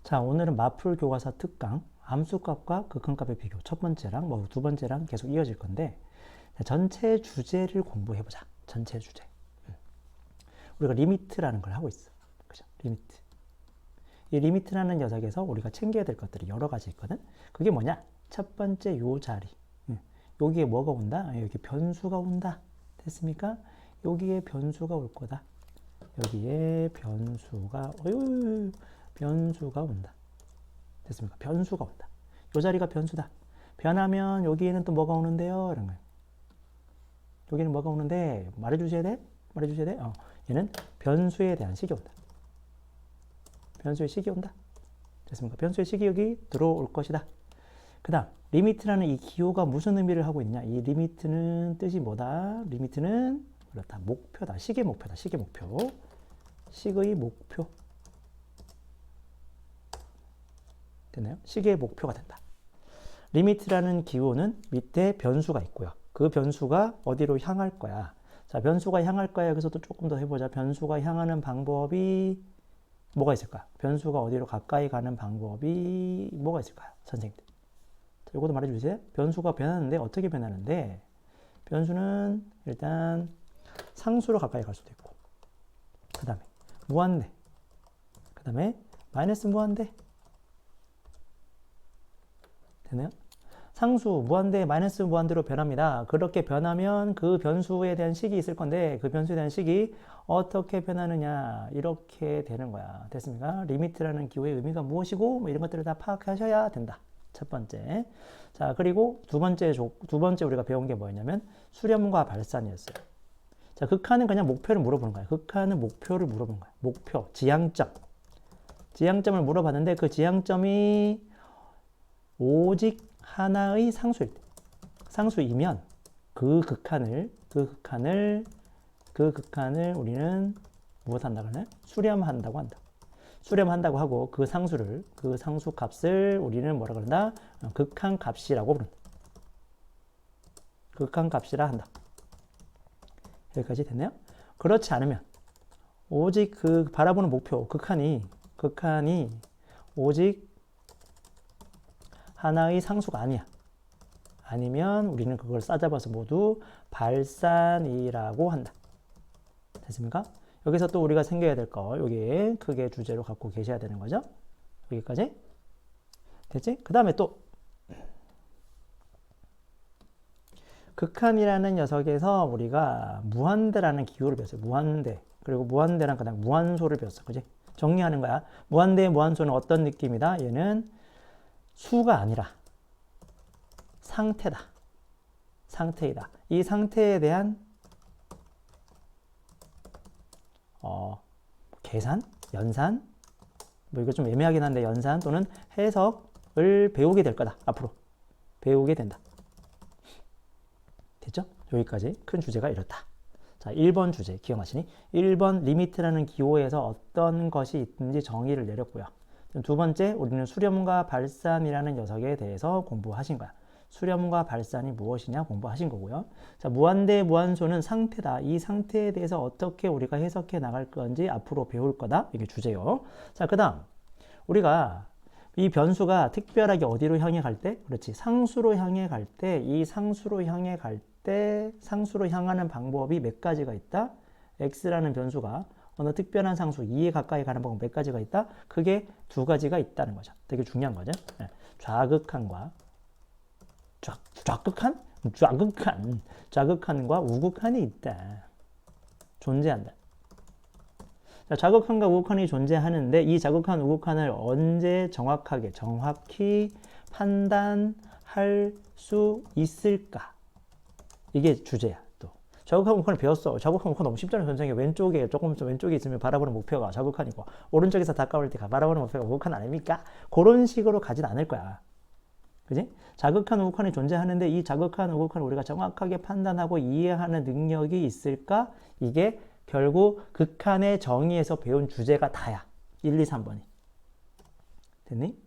자, 오늘은 마풀 교과서 특강 함수값과 극한값의 비교 첫 번째랑 두 번째랑 계속 이어질 건데 전체 주제를 공부해보자. 전체 주제. 우리가 리미트라는 걸 하고 있어. 그죠? 리미트. 이 리미트라는 녀석에서 우리가 챙겨야 될 것들이 여러 가지 있거든. 그게 뭐냐? 첫 번째 요 자리. 여기에 뭐가 온다? 여기 변수가 온다. 됐습니까? 여기에 변수가 올 거다. 여기에 변수가 온다. 됐습니까? 변수가 온다. 요 자리가 변수다. 변하면 여기에는 또 뭐가 오는데요? 이런 거예요. 여기는 뭐가 오는데 말해주셔야 돼? 말해주셔야 돼? 얘는 변수에 대한 식이 온다. 변수의 식이 온다. 됐습니까? 변수의 식이 여기 들어올 것이다. 그 다음 리미트라는 이 기호가 무슨 의미를 하고 있냐? 이 리미트는 뜻이 뭐다? 리미트는 그렇다. 목표다. 식의 목표다. 식의 목표. 식의 목표. 됐나요? 식의 목표가 된다. 리미트라는 기호는 밑에 변수가 있고요. 그 변수가 어디로 향할 거야? 자, 변수가 향할 거야. 여기서도 조금 더 해보자. 변수가 향하는 방법이 뭐가 있을까? 변수가 어디로 가까이 가는 방법이 뭐가 있을까요? 선생님들. 자, 이것도 말해주세요. 변수가 변하는데 어떻게 변하는데 변수는 일단 상수로 가까이 갈 수도 있고 그 다음에 무한대 그 다음에 마이너스 무한대 되나요? 상수, 무한대, 마이너스 무한대로 변합니다. 그렇게 변하면 그 변수에 대한 식이 있을 건데 그 변수에 대한 식이 어떻게 변하느냐 이렇게 되는 거야. 됐습니까? 리미트라는 기호의 의미가 무엇이고 뭐 이런 것들을 다 파악하셔야 된다. 첫 번째. 자, 그리고 두 번째 우리가 배운 게 뭐였냐면 수렴과 발산이었어요. 자, 극한은 그냥 목표를 물어보는 거야. 극한은 목표를 물어보는 거야. 목표, 지향점. 지향점을 물어봤는데 그 지향점이 오직 하나의 상수일 때, 상수이면 그 극한을 우리는 무엇 한다고 하나요? 수렴한다고 한다. 수렴한다고 하고 그 상수 값을 우리는 뭐라 그런다? 극한 값이라고 부른다. 극한 값이라 한다. 여기까지 됐나요? 그렇지 않으면 오직 그 바라보는 목표, 극한이 오직 하나의 상수가 아니야. 아니면 우리는 그걸 싸잡아서 모두 발산이라고 한다. 됐습니까? 여기서 또 우리가 생겨야 될 거, 여기 크게 주제로 갖고 계셔야 되는 거죠. 여기까지. 됐지? 그 다음에 또 극한이라는 녀석에서 우리가 무한대라는 기호를 배웠어요. 무한대. 그리고 무한대랑 그다음 무한소를 배웠어. 그지? 정리하는 거야. 무한대, 무한소는 어떤 느낌이다? 얘는 수가 아니라 상태다. 상태이다. 이 상태에 대한 계산, 연산, 뭐 이거 좀 애매하긴 한데 연산 또는 해석을 배우게 될 거다. 앞으로 배우게 된다. 됐죠? 여기까지 큰 주제가 이렇다. 자, 1번 주제 기억나시니? 1번 리미트라는 기호에서 어떤 것이 있는지 정의를 내렸고요. 두 번째, 우리는 수렴과 발산이라는 녀석에 대해서 공부하신 거야. 수렴과 발산이 무엇이냐 공부하신 거고요. 자, 무한대, 무한소는 상태다. 이 상태에 대해서 어떻게 우리가 해석해 나갈 건지 앞으로 배울 거다. 이게 주제요. 자, 그 다음 우리가 이 변수가 특별하게 어디로 향해 갈 때? 그렇지. 상수로 향해 갈 때, 이 상수로 향해 갈 때 상수로 향하는 방법이 몇 가지가 있다? x라는 변수가 어느 특별한 상수 2에 가까이 가는 방법 몇 가지가 있다? 그게 두 가지가 있다는 거죠. 되게 중요한 거죠. 좌극한과 좌극한과 우극한이 있다. 존재한다. 자, 좌극한과 우극한이 존재하는데 이 좌극한, 우극한을 언제 정확히 판단할 수 있을까? 이게 주제야. 좌극한 우극한을 배웠어. 좌극한 우극한 너무 쉽잖아요. 선생님. 왼쪽에 있으면 바라보는 목표가 좌극한이고 오른쪽에서 가까울 때 바라보는 목표가 우극한 아닙니까? 그런 식으로 가진 않을 거야. 그지? 좌극한 우극한이 존재하는데 이 좌극한 우극한을 우리가 정확하게 판단하고 이해하는 능력이 있을까? 이게 결국 극한의 정의에서 배운 주제가 다야. 1, 2, 3번이. 됐니?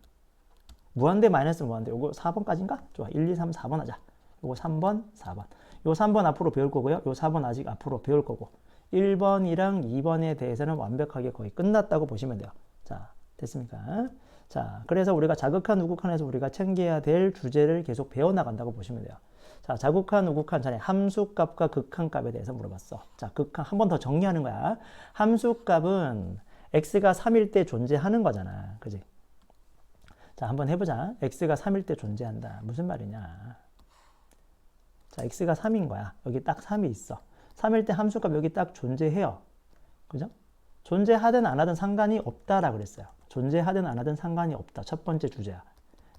무한대, 마이너스 무한대. 요거 4번까지인가? 좋아. 1, 2, 3, 4번 하자. 요거 3번, 4번. 요 3번 앞으로 배울 거고요. 요 4번 아직 앞으로 배울 거고. 1번이랑 2번에 대해서는 완벽하게 거의 끝났다고 보시면 돼요. 자, 됐습니까? 자, 그래서 우리가 자극한 우극한에서 우리가 챙겨야 될 주제를 계속 배워나간다고 보시면 돼요. 자, 자극한 우극한 전에 함수값과 극한값에 대해서 물어봤어. 자, 극한 한 번 더 정리하는 거야. 함수값은 x가 3일 때 존재하는 거잖아. 그지? 자, 한번 해보자. x가 3일 때 존재한다. 무슨 말이냐? 자, x가 3인 거야. 여기 딱 3이 있어. 3일 때 함수값 여기 딱 존재해요. 그죠? 존재하든 안 하든 상관이 없다라 그랬어요. 존재하든 안 하든 상관이 없다. 첫 번째 주제야.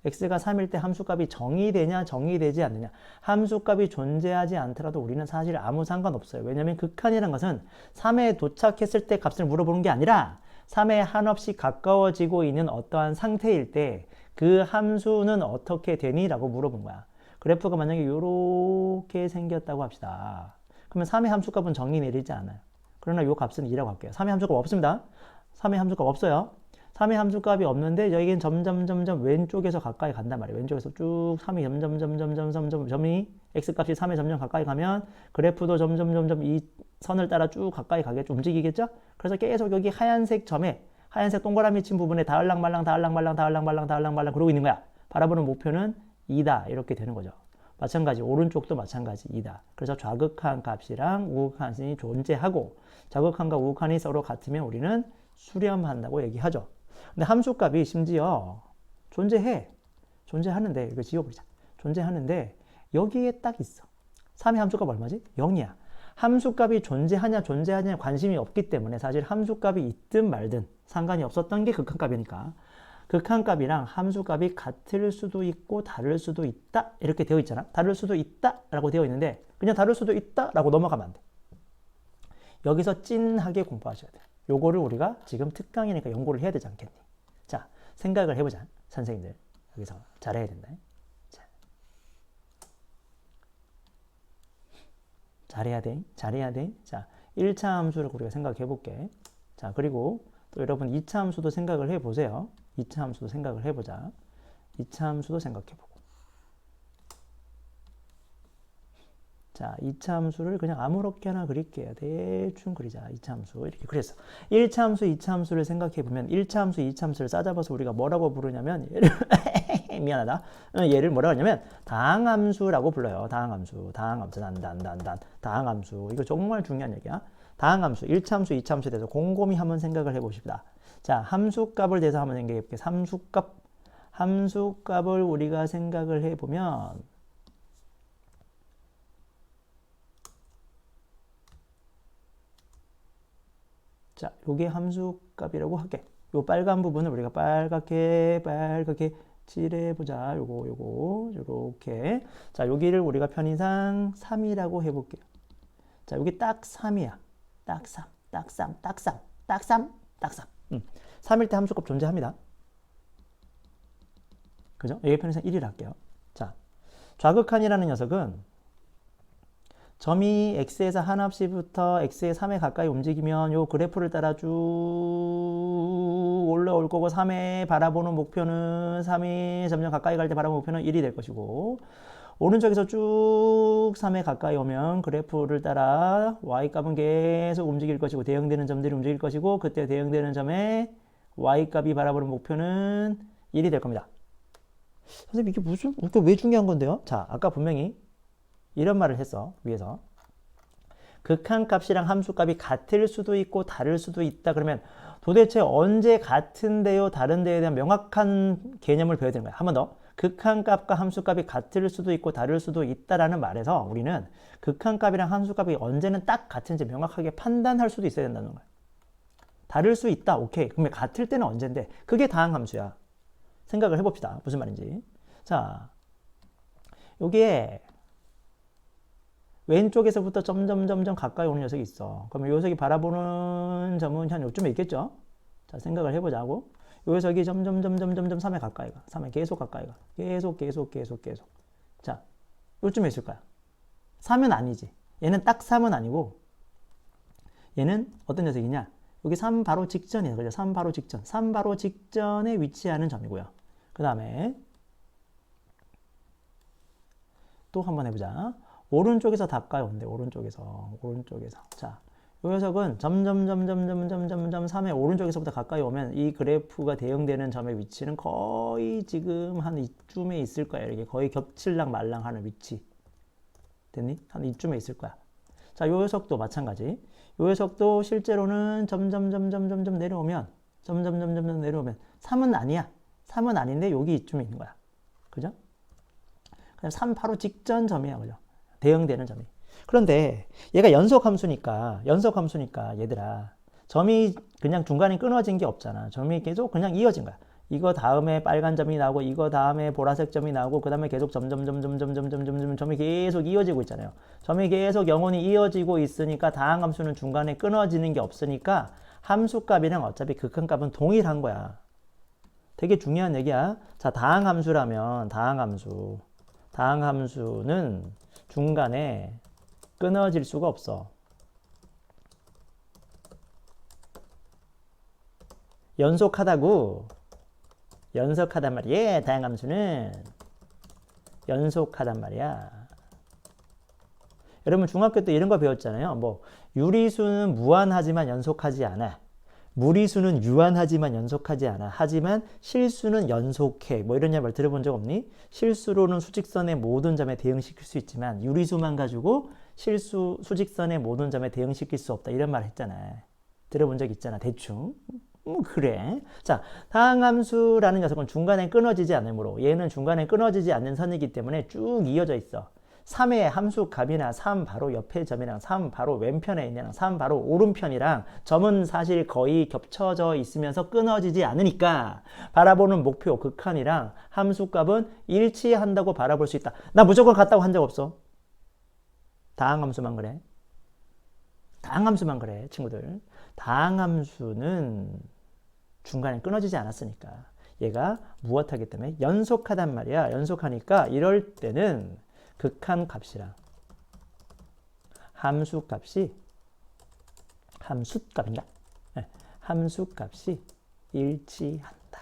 x가 3일 때 함수값이 정의되냐 정의되지 않느냐. 함수값이 존재하지 않더라도 우리는 사실 아무 상관없어요. 왜냐하면 극한이라는 것은 3에 도착했을 때 값을 물어보는 게 아니라 3에 한없이 가까워지고 있는 어떠한 상태일 때 그 함수는 어떻게 되니? 라고 물어본 거야. 그래프가 만약에 이렇게 생겼다고 합시다. 그러면 3의 함수값은 정의 내리지 않아요. 그러나 이 값은 2라고 할게요. 3의 함수값 없습니다. 3의 함수값 없어요. 3의 함수값이 없는데 여기는 점점 왼쪽에서 가까이 간단 말이에요. 왼쪽에서 쭉 3이 점이 x값이 3에 점점 가까이 가면 그래프도 점점 이 선을 따라 쭉 가까이 가겠죠. 움직이겠죠? 그래서 계속 여기 하얀색 점에 하얀색 동그라미 친 부분에 다을랑말랑 그러고 있는 거야. 바라보는 목표는 2다. 이렇게 되는 거죠. 마찬가지 오른쪽도 마찬가지 2다. 그래서 좌극한 값이랑 우극한이 존재하고 좌극한과 우극한이 서로 같으면 우리는 수렴한다고 얘기하죠. 근데 함수값이 심지어 존재하는데 이거 지워버리자. 존재하는데 여기에 딱 있어. 3의 함수값 얼마지? 0이야. 함수값이 존재하냐 관심이 없기 때문에 사실 함수값이 있든 말든 상관이 없었던 게 극한값이니까 극한값이랑 함수값이 같을 수도 있고 다를 수도 있다 이렇게 되어 있잖아. 다를 수도 있다 라고 되어 있는데 그냥 다를 수도 있다 라고 넘어가면 안 돼. 여기서 찐하게 공부하셔야 돼. 요거를 우리가 지금 특강이니까 연구를 해야 되지 않겠니? 자, 생각을 해보자. 선생님들 여기서 잘해야 된다. 잘해야 돼. 자, 1차 함수를 우리가 생각해 볼게. 자, 그리고 또 여러분 2차 함수도 생각을 해 보세요. 2차 함수도 생각을 해 보자. 2차 함수도 생각해 보고. 자, 2차 함수를 그냥 아무렇게나 그릴게요. 대충 그리자. 2차 함수 이렇게 그렸어. 1차 함수, 2차 함수를 생각해 보면 1차 함수, 2차 함수를 싸잡아서 우리가 뭐라고 부르냐면 미안하다. 얘를 뭐라고 하냐면 다항함수라고 불러요. 다항함수. 다항함수. 이거 정말 중요한 얘기야. 다항함수. 1차 함수, 2차 함수에 대해서 곰곰이 한번 생각을 해보십시다. 자, 함수값을 대해서 한번 생각해 볼게요. 함수값을 우리가 생각을 해보면 자, 요게 함수값이라고 할게. 요 빨간 부분을 우리가 빨갛게 칠해보자. 요렇게. 자, 여기를 우리가 편의상 3이라고 해볼게요. 자, 여기 딱 3이야. 딱 3. 3일 때 함수값 존재합니다. 그죠? 여기 편의상 1이라 할게요. 자, 좌극한이라는 녀석은 점이 x에서 한없이부터 x의 3에 가까이 움직이면 요 그래프를 따라 쭉 올라올 거고 3에 바라보는 목표는 3이 점점 가까이 갈 때 바라보는 목표는 1이 될 것이고 오른쪽에서 쭉 3에 가까이 오면 그래프를 따라 y값은 계속 움직일 것이고 대응되는 점들이 움직일 것이고 그때 대응되는 점에 y값이 바라보는 목표는 1이 될 겁니다. 선생님 이게 왜 중요한 건데요? 자, 아까 분명히 이런 말을 했어. 위에서 극한값이랑 함수값이 같을 수도 있고 다를 수도 있다. 그러면 도대체 언제 같은데요 다른데요에 대한 명확한 개념을 배워야 되는 거야. 한 번 더. 극한값과 함수값이 같을 수도 있고 다를 수도 있다라는 말에서 우리는 극한값이랑 함수값이 언제는 딱 같은지 명확하게 판단할 수도 있어야 된다는 거야. 다를 수 있다. 오케이. 그러면 같을 때는 언젠데 그게 다항함수야. 생각을 해봅시다. 무슨 말인지. 자, 여기에 왼쪽에서부터 점점 가까이 오는 녀석이 있어. 그러면 이 녀석이 바라보는 점은 한 요쯤에 있겠죠? 자, 생각을 해보자고. 이 녀석이 점점 3에 가까이 가. 3에 계속 가까이 가. 계속. 자, 요쯤에 있을 거야. 3은 아니지. 얘는 딱 3은 아니고 얘는 어떤 녀석이냐? 여기 3 바로 직전이에요. 그죠? 3 바로 직전. 3 바로 직전에 위치하는 점이고요. 그 다음에 또 한번 해보자. 오른쪽에서 가까이 온대. 오른쪽에서. 자, 이 녀석은 점점점점점점점점 3의 오른쪽에서부터 가까이 오면 이 그래프가 대응되는 점의 위치는 거의 지금 한 이쯤에 있을 거야. 이렇게 거의 겹칠랑 말랑 하는 위치. 됐니? 한 이쯤에 있을 거야. 자, 요 녀석도 마찬가지. 요 녀석도 실제로는 점점점점점점 내려오면 점점점점점 내려오면 3은 아니야. 3은 아닌데 여기 이쯤에 있는 거야. 그죠? 그냥 3 바로 직전 점이야. 그죠? 대응되는 점이. 그런데 얘가 연속함수니까 얘들아 점이 그냥 중간에 끊어진 게 없잖아. 점이 계속 그냥 이어진 거야. 이거 다음에 빨간 점이 나오고 이거 다음에 보라색 점이 나오고 그 다음에 계속 점점점점점점점점 점이 계속 이어지고 있잖아요. 점이 계속 영원히 이어지고 있으니까 다항함수는 중간에 끊어지는 게 없으니까 함수값이랑 어차피 극한값은 동일한 거야. 되게 중요한 얘기야. 자, 다항함수라면 다항함수는 중간에 끊어질 수가 없어. 연속하단 말이야. 다항함수는 연속하단 말이야. 여러분 중학교 때 이런 거 배웠잖아요. 뭐 유리수는 무한하지만 연속하지 않아. 무리수는 유한하지만 연속하지 않아. 하지만 실수는 연속해. 뭐 이런 말 들어본 적 없니? 실수로는 수직선의 모든 점에 대응시킬 수 있지만 유리수만 가지고 수직선의 모든 점에 대응시킬 수 없다. 이런 말 했잖아. 들어본 적 있잖아. 대충. 그래. 자, 다항함수라는 녀석은 중간에 끊어지지 않으므로 얘는 중간에 끊어지지 않는 선이기 때문에 쭉 이어져 있어. 3의 함수값이나 3 바로 옆에 점이랑 3 바로 왼편에 있는 3 바로 오른편이랑 점은 사실 거의 겹쳐져 있으면서 끊어지지 않으니까 바라보는 목표 극한이랑 함수값은 일치한다고 바라볼 수 있다. 나 무조건 같다고 한 적 없어. 다항함수만 그래. 다항함수만 그래, 친구들. 다항함수는 중간에 끊어지지 않았으니까 얘가 무엇하기 때문에 연속하단 말이야. 연속하니까 이럴 때는 극한값이랑 함수값이 함수값이 일치한다.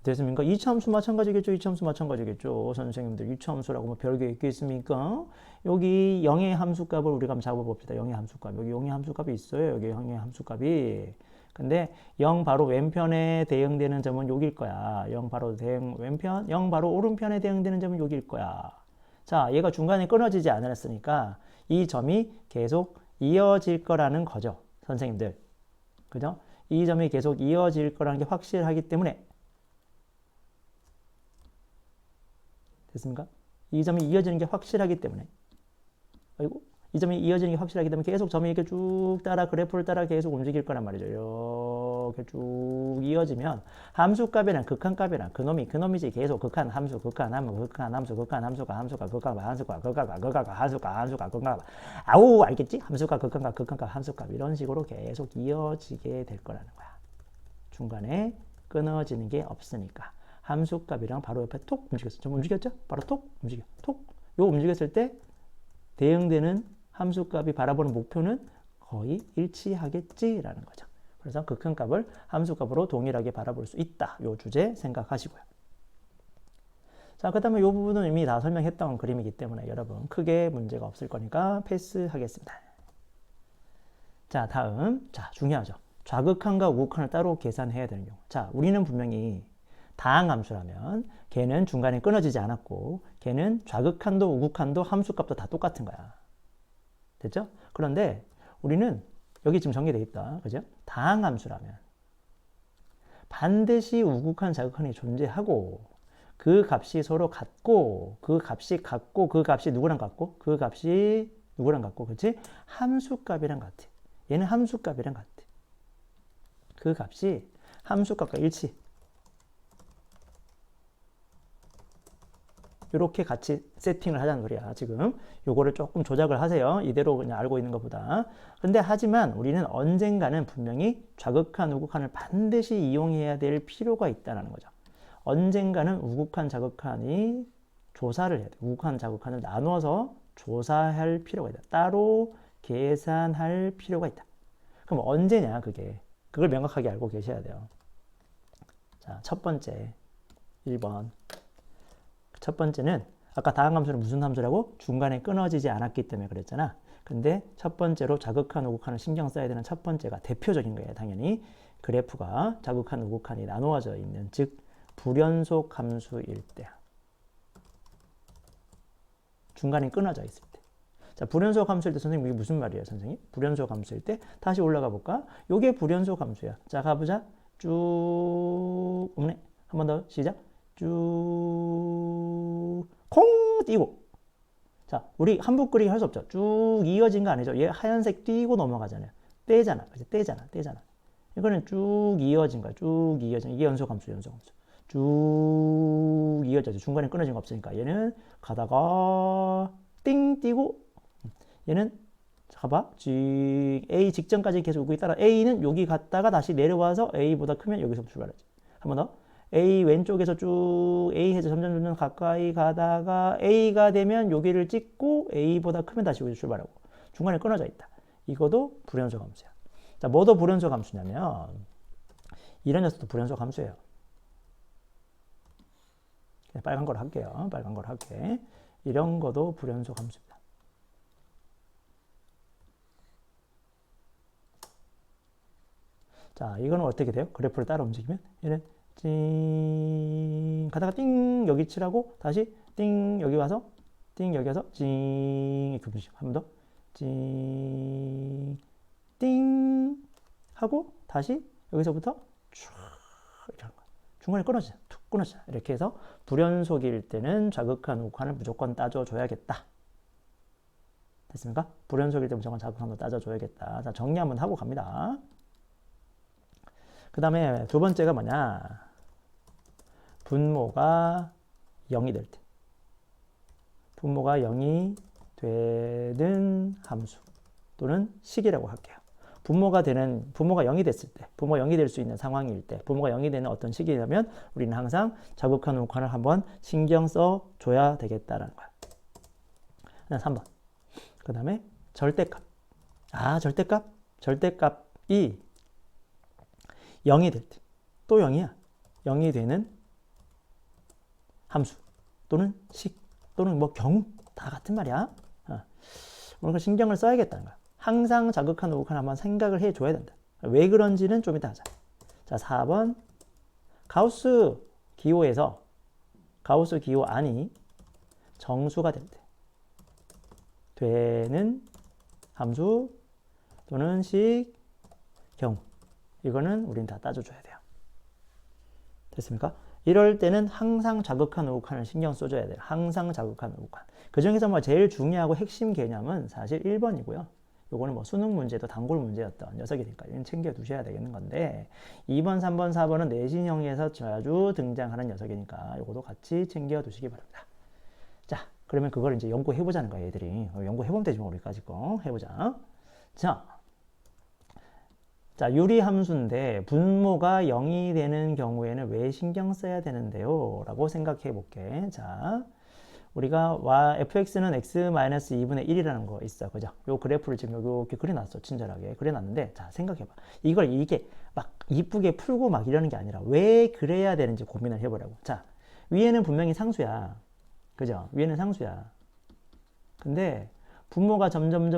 됐습니까? 이차함수 마찬가지겠죠. 선생님들 이차함수라고 뭐 별게 있겠습니까? 여기 0의 함수값을 우리가 한번 잡아봅시다. 0의 함수값. 여기 0의 함수값이 있어요. 여기 0의 함수값이. 근데 0 바로 왼편에 대응되는 점은 여기일 거야. 0 바로 왼편, 0 바로 오른편에 대응되는 점은 여기일 거야. 자, 얘가 중간에 끊어지지 않았으니까 이 점이 계속 이어질 거라는 거죠. 선생님들. 그죠? 이 점이 계속 이어질 거라는 게 확실하기 때문에 됐습니까? 이 점이 이어지는 게 확실하기 때문에 이 점이 이어지는 게 확실하기 때문에 계속 점이 이렇게 쭉 따라 그래프를 따라 계속 움직일 거란 말이죠. 이렇게 쭉 이어지면 함수값이랑 극한값이랑 그놈이지 계속 극한함수 아우 알겠지? 함수값 극한값 함수값 이런 식으로 계속 이어지게 될 거라는 거야. 중간에 끊어지는 게 없으니까 함수값이랑 바로 옆에 톡 움직였어. 좀 움직였죠? 바로 톡 움직여. 톡. 요 움직였을 때 대응되는 함수값이 바라보는 목표는 거의 일치하겠지라는 거죠. 그래서 극한값을 함수값으로 동일하게 바라볼 수 있다. 요 주제 생각하시고요. 자, 그 다음에 이 부분은 이미 다 설명했던 그림이기 때문에 여러분 크게 문제가 없을 거니까 패스하겠습니다. 자, 다음. 자, 중요하죠. 좌극한과 우극한을 따로 계산해야 되는 경우. 자, 우리는 분명히 다항함수라면 걔는 중간에 끊어지지 않았고 걔는 좌극한도 우극한도 함수값도 다 똑같은 거야. 됐죠? 그런데 우리는 여기 지금 정리되어 있다. 그죠? 다항함수라면 반드시 우극한, 좌극한이 존재하고 그 값이 서로 같고 그 값이 누구랑 같고 그 값이 누구랑 같고 그렇지? 함수값이랑 같아. 얘는 함수값이랑 같아. 그 값이 함수값과 일치. 이렇게 같이 세팅을 하자는 소리야. 지금 요거를 조금 조작을 하세요. 이대로 그냥 알고 있는 것보다. 근데 하지만 우리는 언젠가는 분명히 좌극한, 우극한을 반드시 이용해야 될 필요가 있다는 거죠. 언젠가는 우극한, 좌극한이 조사를 해야 돼. 우극한, 좌극한을 나눠서 조사할 필요가 있다. 따로 계산할 필요가 있다. 그럼 언제냐 그게. 그걸 명확하게 알고 계셔야 돼요. 자, 첫 번째 1번. 첫 번째는 아까 다항 함수는 무슨 함수라고? 중간에 끊어지지 않았기 때문에 그랬잖아. 근데 첫 번째로 자극한 우극한을 신경 써야 되는 첫 번째가 대표적인 거예요. 당연히 그래프가 자극한 우극한이 나누어져 있는, 즉 불연속 함수일 때, 중간에 끊어져 있을 때. 자, 불연속 함수일 때 선생님 이게 무슨 말이에요, 선생님? 불연속 함수일 때 다시 올라가 볼까? 요게 불연속 함수야. 자, 가보자. 쭉 없네. 한 번 더 시작. 쭉 콩 띄고. 자, 우리 한붓 그리기 할 수 없죠. 쭉 이어진 거 아니죠. 얘 하얀색 띄고 넘어가잖아요. 떼잖아. 그치? 떼잖아. 이거는 쭉 이어진 거야. 쭉 이어진. 이게 연속 함수. 쭉 이어져서 중간에 끊어진 거 없으니까 얘는 가다가 띵 띄고, 얘는 봐봐. A 직전까지 계속 오고 있다가 A는 여기 갔다가 다시 내려와서 A보다 크면 여기서 출발하지. 한 번 더. A 왼쪽에서 쭉 A 해서 점점 가까이 가다가 A가 되면 여기를 찍고 A보다 크면 다시 여기서 출발하고, 중간에 끊어져 있다. 이것도 불연속 함수야. 자, 뭐도 불연속 함수냐면 이런 녀석도 불연속 함수예요. 빨간 걸 할게요. 이런 거도 불연속 함수입니다. 자, 이거는 어떻게 돼요? 그래프를 따라 움직이면 얘는 찡 가다가 띵 여기 칠하고 다시 띵 여기 와서 띵 여기 와서 찡 이렇게 움직여. 한 번 더 찡 띵 하고 다시 여기서부터 쭉 이렇게 하는 거야. 중간에 끊어지자. 툭 끊어지자. 이렇게 해서 불연속일 때는 자극한 우극한을 무조건 따져줘야겠다. 됐습니까? 불연속일 때 무조건 자극한을 따져줘야겠다. 자, 정리 한번 하고 갑니다. 그 다음에 두 번째가 뭐냐? 분모가 0이 될 때. 분모가 0이 되는 함수 또는 식이라고 할게요. 분모가 0이 됐을 때, 부모가 0이 될 수 있는 상황일 때, 부모가 0이 되는 어떤 시기냐면 우리는 항상 자극한 우극한을 한번 신경 써 줘야 되겠다라는 거야. 3번. 그 다음에 절대값. 절대값이 0이 될 때, 또 0이야. 0이 되는 함수 또는 식 또는 뭐 경우 다 같은 말이야. 오늘 신경을 써야겠다는 거야. 항상 자극한 우극한 한번 생각을 해줘야 된다. 왜 그런지는 좀 이따 하자. 자, 4번. 가우스 기호에서 가우스 기호 안이 정수가 될 때 되는 함수 또는 식, 경우. 이거는 우린 다 따져줘야 돼요. 됐습니까? 이럴 때는 항상 자극한 우극한을 신경 써줘야 돼요. 항상 자극한 우극한. 그 중에서 뭐 제일 중요하고 핵심 개념은 사실 1번이고요. 요거는 뭐 수능 문제도 단골 문제였던 녀석이니까 이건 챙겨두셔야 되겠는 건데 2번, 3번, 4번은 내신형에서 자주 등장하는 녀석이니까 요것도 같이 챙겨두시기 바랍니다. 자, 그러면 그걸 이제 연구해보자는 거예요, 얘들이. 연구해보면 되지 뭐, 우리까지 거. 해보자. 자, 유리함수인데 분모가 0이 되는 경우에는 왜 신경 써야 되는데요? 라고 생각해 볼게. 자, 우리가 fx는 x-2분의 1이라는 거 있어. 그죠? 요 그래프를 지금 이렇게 그려놨어. 친절하게. 그려놨는데, 자, 생각해봐. 이걸 이게 막 이쁘게 풀고 막 이러는 게 아니라 왜 그래야 되는지 고민을 해보라고. 자, 위에는 분명히 상수야. 그죠? 위에는 상수야. 근데 분모가 점점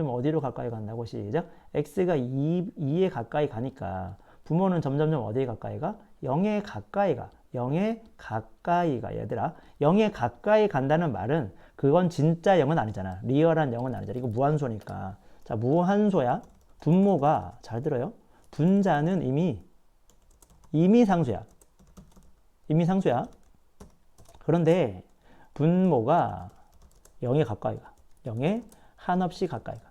어디로 가까이 간다고? 시작. x가 2에 가까이 가니까 분모는 점점 어디에 가까이 가? 0에 가까이 가. 0에 가까이 가. 얘들아, 0에 가까이 간다는 말은 그건 진짜 0은 아니잖아. 리얼한 0은 아니잖아. 이거 무한소니까. 자, 무한소야. 분모가, 잘 들어요. 분자는 이미 상수야. 이미 상수야. 그런데 분모가 0에 가까이 가. 0에 한없이 가까이 가.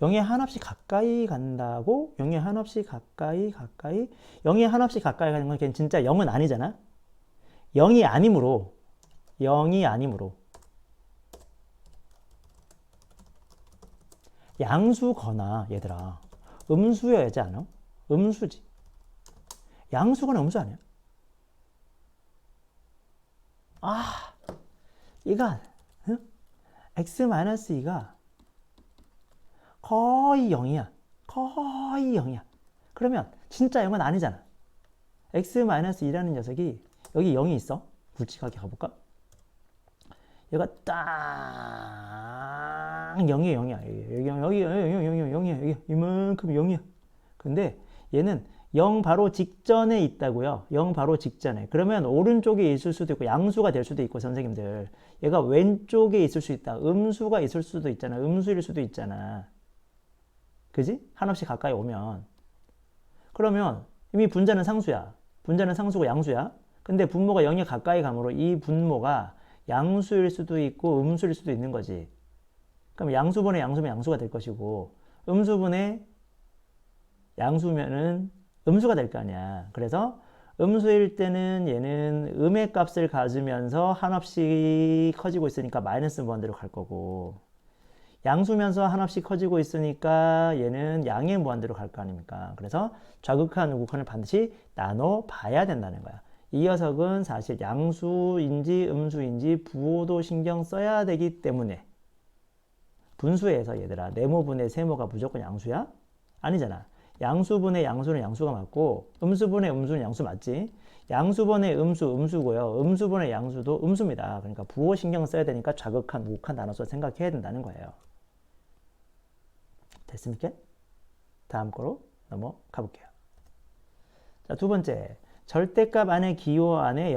0에 한없이 가까이 간다고? 0에 한없이 가까이 0에 한없이 가까이 가는 건 걔는 진짜 0은 아니잖아. 0이 아니므로 양수거나 얘들아 음수여야지 않아? 음수지. 양수거나 음수 아니야? 이가 x-2가 거의 0이야. 거의 0이야. 그러면 진짜 0은 아니잖아. x-2라는 녀석이 여기 0이 있어. 굵직하게 가볼까? 얘가 딱 0이야, 0이야. 여기 0이야, 0이야. 여기 이만큼 0이야. 근데 얘는 0 바로 직전에 있다고요. 0 바로 직전에. 그러면 오른쪽에 있을 수도 있고 양수가 될 수도 있고 선생님들. 얘가 왼쪽에 있을 수 있다. 음수가 있을 수도 있잖아. 음수일 수도 있잖아. 그지? 한없이 가까이 오면. 그러면 이미 분자는 상수야. 분자는 상수고 양수야. 근데 분모가 0에 가까이 가므로 이 분모가 양수일 수도 있고 음수일 수도 있는 거지. 그럼 양수분의 양수면 양수가 될 것이고 음수분의 양수면은 음수가 될 거 아니야. 그래서 음수일 때는 얘는 음의 값을 가지면서 한없이 커지고 있으니까 마이너스 무한대로 갈 거고 양수면서 한없이 커지고 있으니까 얘는 양의 무한대로 갈 거 아닙니까? 그래서 좌극한 우극한을 반드시 나눠 봐야 된다는 거야. 이 녀석은 사실 양수인지 음수인지 부호도 신경 써야 되기 때문에 분수에서 얘들아 네모분의 세모가 무조건 양수야? 아니잖아. 양수분의 양수는 양수가 맞고 음수분의 음수는 양수 맞지? 양수분의 음수 음수고요. 음수분의 양수도 음수입니다. 그러니까 부호 신경 써야 되니까 좌극한 우극한 나눠서 생각해야 된다는 거예요. 됐습니까? 다음 거로 넘어가 볼게요. 자, 두 번째. 절대값 안에 기호 안에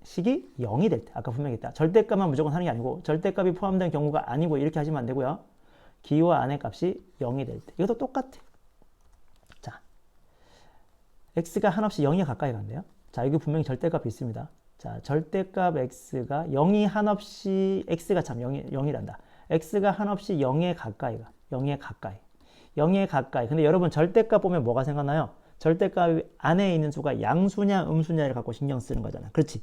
식이 0이 될 때. 아까 분명히 했다. 절대값만 무조건 하는 게 아니고 절대값이 포함된 경우가 아니고 이렇게 하시면 안 되고요. 기호 안에 값이 0이 될 때. 이것도 똑같아. 자, x가 한없이 0에 가까이 간대요. 자, 여기 분명히 절대값이 있습니다. 자, 절대값 x가 0이 한없이 x가 참 0이란다. x가 한없이 0에 가까이 가. 0에 가까이. 0에 가까이. 근데 여러분 절대값 보면 뭐가 생각나요? 절대값 안에 있는 수가 양수냐 음수냐를 갖고 신경 쓰는 거잖아. 그렇지?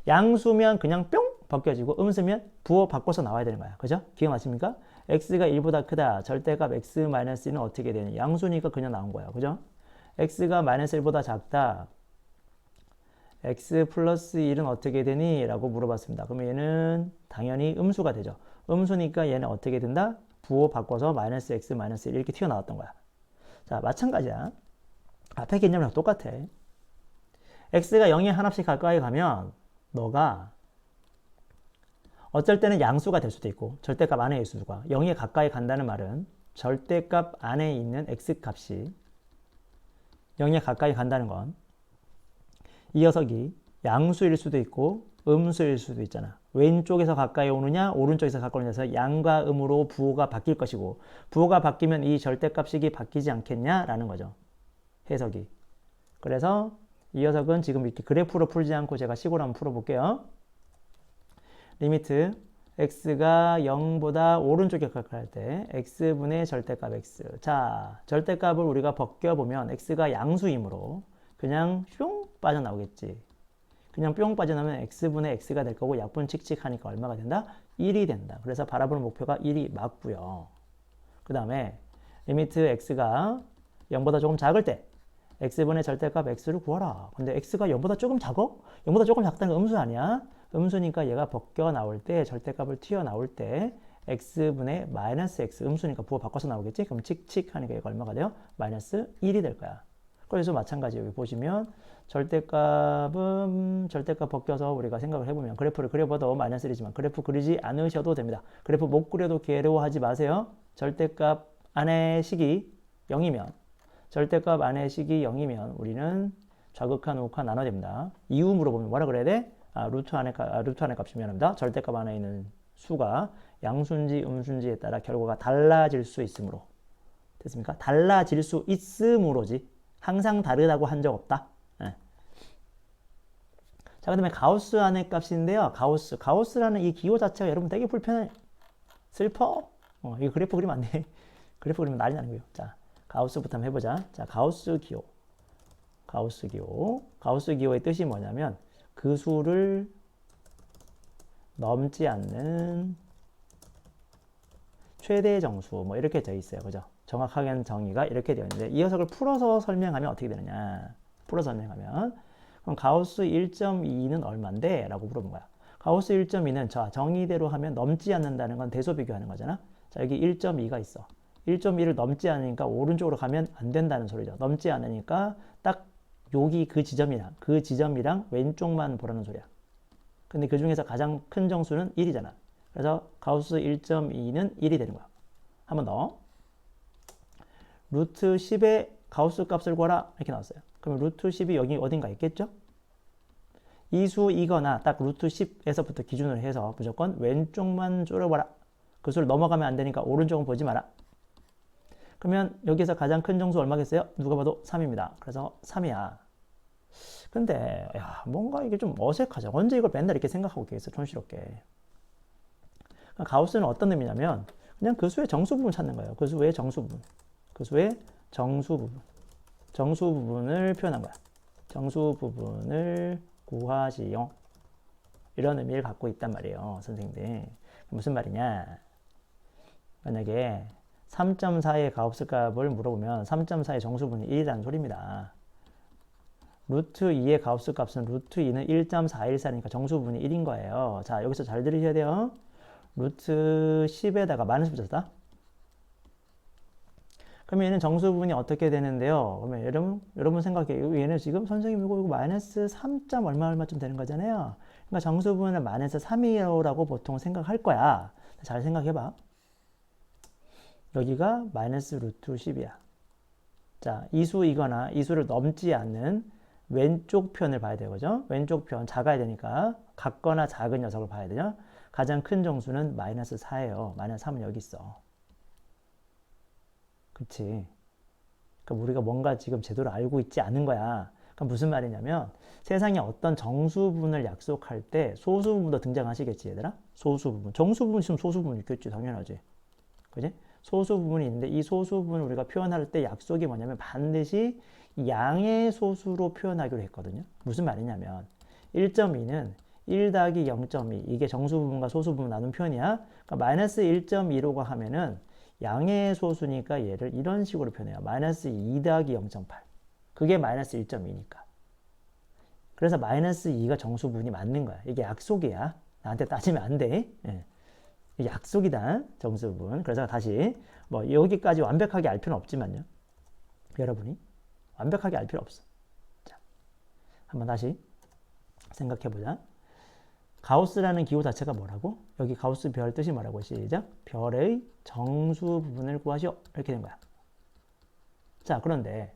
양수면 그냥 뿅 벗겨지고 음수면 부호 바꿔서 나와야 되는 거야. 그죠? 기억나십니까? x가 1보다 크다. 절대값 x-1은 어떻게 되냐? 양수니까 그냥 나온 거야. 그죠? x가 -1보다 작다. x 플러스 1은 어떻게 되니? 라고 물어봤습니다. 그러면 얘는 당연히 음수가 되죠. 음수니까 얘는 어떻게 된다? 부호 바꿔서 -x-1 이렇게 튀어나왔던 거야. 자, 마찬가지야. 앞에 개념이랑 똑같아. x가 0에 한없이 가까이 가면 너가 어쩔 때는 양수가 될 수도 있고 절대값 안에 있을 수가 0에 가까이 간다는 말은 절대값 안에 있는 x값이 0에 가까이 간다는 건 이 녀석이 양수일 수도 있고 음수일 수도 있잖아. 왼쪽에서 가까이 오느냐 오른쪽에서 가까이 오느냐 양과 음으로 부호가 바뀔 것이고 부호가 바뀌면 이 절대값식이 바뀌지 않겠냐라는 거죠. 해석이. 그래서 이 녀석은 지금 이렇게 그래프로 풀지 않고 제가 식으로 한번 풀어볼게요. 리미트 x가 0보다 오른쪽에 가까이 할 때 x분의 절대값 x. 자, 절대값을 우리가 벗겨보면 x가 양수이므로 그냥 뿅 빠져나오겠지. 그냥 뿅 빠져나오면 x분의 x가 될 거고 약분 칙칙하니까 얼마가 된다? 1이 된다. 그래서 바라보는 목표가 1이 맞고요. 그 다음에 리미트 x가 0보다 조금 작을 때 x분의 절대값 x를 구하라. 근데 x가 0보다 조금 작어? 0보다 조금 작다는 건 음수 아니야? 음수니까 얘가 벗겨 나올 때 절대값을 튀어나올 때 x분의 -x 음수니까 부호 바꿔서 나오겠지? 그럼 칙칙하니까 얘가 얼마가 돼요? -1이 될 거야. 그래서 마찬가지 여기 보시면 절대값은 절대값 벗겨서 우리가 생각을 해보면 그래프를 그려봐도 -1이지만 그래프 그리지 않으셔도 됩니다. 그래프 못 그려도 괴로워하지 마세요. 절대값 안에 식이 0이면 절대값 안에 식이 0이면 우리는 좌극한 우극한 나눠야 됩니다. 이유 물어보면 뭐라 그래야 돼? 루트 안에 값이 미안합니다. 절대값 안에 있는 수가 양수인지 음수인지에 따라 결과가 달라질 수 있으므로. 됐습니까? 달라질 수 있으므로지. 항상 다르다고 한 적 없다. 네. 자, 그 다음에 가우스 안의 값인데요. 가우스라는 이 기호 자체가 여러분 되게 불편해. 슬퍼? 이거 그래프 그리면 안 돼. 그래프 그리면 난리 나는 거예요. 자, 가우스부터 한번 해보자. 자, 가우스 기호. 가우스 기호의 뜻이 뭐냐면 그 수를 넘지 않는 최대 정수 뭐 이렇게 되어 있어요. 그죠? 정확하게는 정의가 이렇게 되어 있는데 이 녀석을 풀어서 설명하면 어떻게 되느냐? 풀어서 설명하면 그럼 가우스 1.2는 얼마인데? 라고 물어본 거야. 가우스 1.2는 자, 정의대로 하면 넘지 않는다는 건 대소 비교하는 거잖아. 자, 여기 1.2가 있어. 1.2를 넘지 않으니까 오른쪽으로 가면 안 된다는 소리죠. 넘지 않으니까 딱 여기 그 지점이랑 왼쪽만 보라는 소리야. 근데 그 중에서 가장 큰 정수는 1이잖아. 그래서 가우스 1.2는 1이 되는 거야. 한 번 더. 루트 10의 가우스 값을 구하라. 이렇게 나왔어요. 그럼 루트 10이 여기 어딘가 있겠죠? 이수이거나 딱 루트 10에서부터 기준으로 해서 무조건 왼쪽만 줄여봐라. 그 수를 넘어가면 안 되니까 오른쪽은 보지 마라. 그러면 여기서 가장 큰 정수 얼마겠어요? 누가 봐도 3입니다. 그래서 3이야. 근데 뭔가 이게 좀 어색하죠. 언제 이걸 맨날 이렇게 생각하고 있겠어, 촌스럽게. 가우스는 어떤 의미냐면 그냥 그 수의 정수 부분 찾는 거예요. 그 수의 정수 부분. 그 수의 정수 부분. 정수 부분을 표현한 거야. 정수 부분을 구하시오. 이런 의미를 갖고 있단 말이에요, 선생님들. 무슨 말이냐? 만약에 3.4의 가우스 값을 물어보면 3.4의 정수 부분이 1이라는 소리입니다. 루트 2의 가우스 값은 루트 2는 1.414니까 정수 부분이 1인 거예요. 자, 여기서 잘 들으셔야 돼요. 루트 10에다가 마이너스 붙였다. 그러면 얘는 정수 부분이 어떻게 되는데요? 그러면 여러분 생각해요. 얘는 지금 선생님 이거 마이너스 3. 얼마쯤 되는 거잖아요. 그러니까 정수 부분은 마이너스 3이라고 보통 생각할 거야. 잘 생각해봐. 여기가 마이너스 루트 10이야. 자, 이수이거나 이수를 넘지 않는 왼쪽 편을 봐야 되거죠. 왼쪽 편 작아야 되니까 같거나 작은 녀석을 봐야 되죠. 가장 큰 정수는 마이너스 4예요. 마이너스 3은 여기 있어. 그치? 그러니까 우리가 뭔가 지금 제대로 알고 있지 않은 거야. 그러니까 무슨 말이냐면 세상에 어떤 정수 부분을 약속할 때 소수 부분도 등장하시겠지, 얘들아? 소수 부분. 정수 부분 있으면 소수 부분 있겠지, 당연하지. 그지? 소수 부분이 있는데 이 소수 부분을 우리가 표현할 때 약속이 뭐냐면 반드시 양의 소수로 표현하기로 했거든요. 무슨 말이냐면 1.2는 1 더하기 0.2 이게 정수 부분과 소수 부분 나눈 표현이야. 그러니까 마이너스 1.2라고 하면은 양의 소수니까 얘를 이런 식으로 표현해요. 마이너스 2 더하기 0.8 그게 마이너스 1.2니까. 그래서 마이너스 2가 정수 부분이 맞는 거야. 이게 약속이야. 나한테 따지면 안 돼. 예. 이게 약속이다. 정수 부분. 그래서 다시 뭐 여기까지 완벽하게 알 필요는 없지만요. 여러분이 완벽하게 알 필요 없어. 자, 한번 다시 생각해보자. 가우스라는 기호 자체가 뭐라고? 여기 가우스 별 뜻이 뭐라고? 시작. 별의 정수 부분을 구하시오. 이렇게 된 거야. 자, 그런데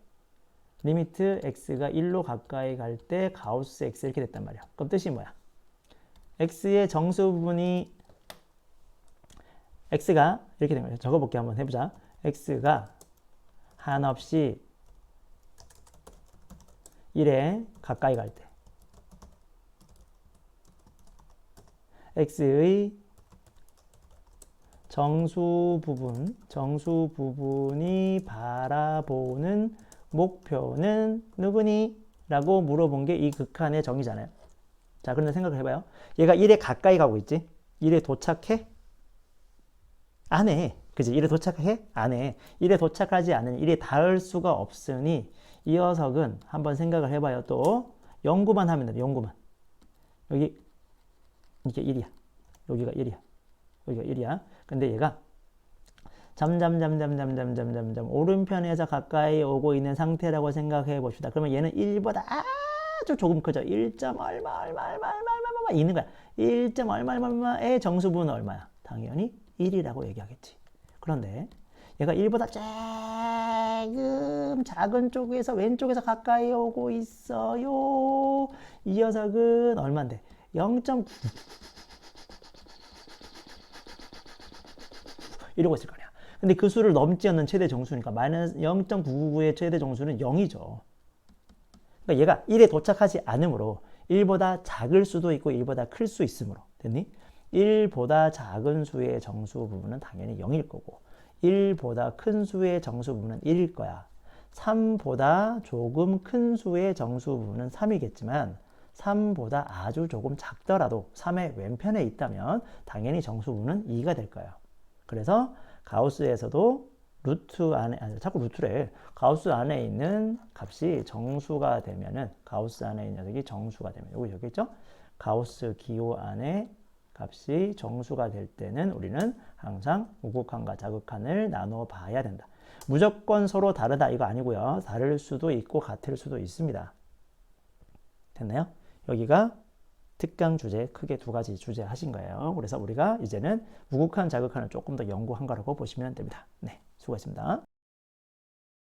리미트 x가 1로 가까이 갈 때 가우스 x 이렇게 됐단 말이야. 그럼 뜻이 뭐야? x의 정수 부분이 x가 이렇게 된 거야. 적어볼게. 한번 해보자. x가 한없이 1에 가까이 갈 때 x의 정수 부분이 바라보는 목표는 누구니? 라고 물어본 게 이 극한의 정의잖아요. 자, 그런데 생각을 해봐요. 얘가 1에 가까이 가고 있지? 1에 도착해? 안 해. 그지? 1에 도착해? 안 해. 1에 도착하지 않으니 1에 닿을 수가 없으니 이 녀석은 한번 생각을 해봐요. 또 연구만 하면 돼. 연구만. 여기 이게 1이야. 여기가 1이야. 여기가 1이야. 근데 얘가 오른편에서 가까이 오고 있는 상태라고 생각해 봅시다. 그러면 얘는 1보다 아주 조금 크죠. 1. 얼마 있는 거야. 1. 얼마의 정수 부분은 얼마야? 당연히 1이라고 얘기하겠지. 그런데 얘가 1보다 조금 작은 쪽에서 왼쪽에서 가까이 오고 있어요. 이 녀석은 얼마인데? 0.9 이러고 있을 거 아니야. 근데 그 수를 넘지 않는 최대 정수니까 마이너스 0.999의 최대 정수는 0이죠. 그러니까 얘가 1에 도착하지 않으므로 1보다 작을 수도 있고 1보다 클 수 있으므로 됐니? 1보다 작은 수의 정수 부분은 당연히 0일 거고 1보다 큰 수의 정수 부분은 1일 거야. 3보다 조금 큰 수의 정수 부분은 3이겠지만 3보다 아주 조금 작더라도 3의 왼편에 있다면 당연히 정수 부분은 2가 될 거예요. 그래서 가우스에서도 루트 안에, 자꾸 루트래. 가우스 안에 있는 값이 정수가 되면은, 가우스 안에 있는 녀석이 정수가 되면, 여기 있죠? 가우스 기호 안에 값이 정수가 될 때는 우리는 항상 우극한과 자극한을 나눠 봐야 된다. 무조건 서로 다르다 이거 아니고요. 다를 수도 있고 같을 수도 있습니다. 됐나요? 여기가 특강 주제 크게 두 가지 주제 하신 거예요. 그래서 우리가 이제는 우국한 자극한을 조금 더 연구한 거라고 보시면 됩니다. 네, 수고했습니다.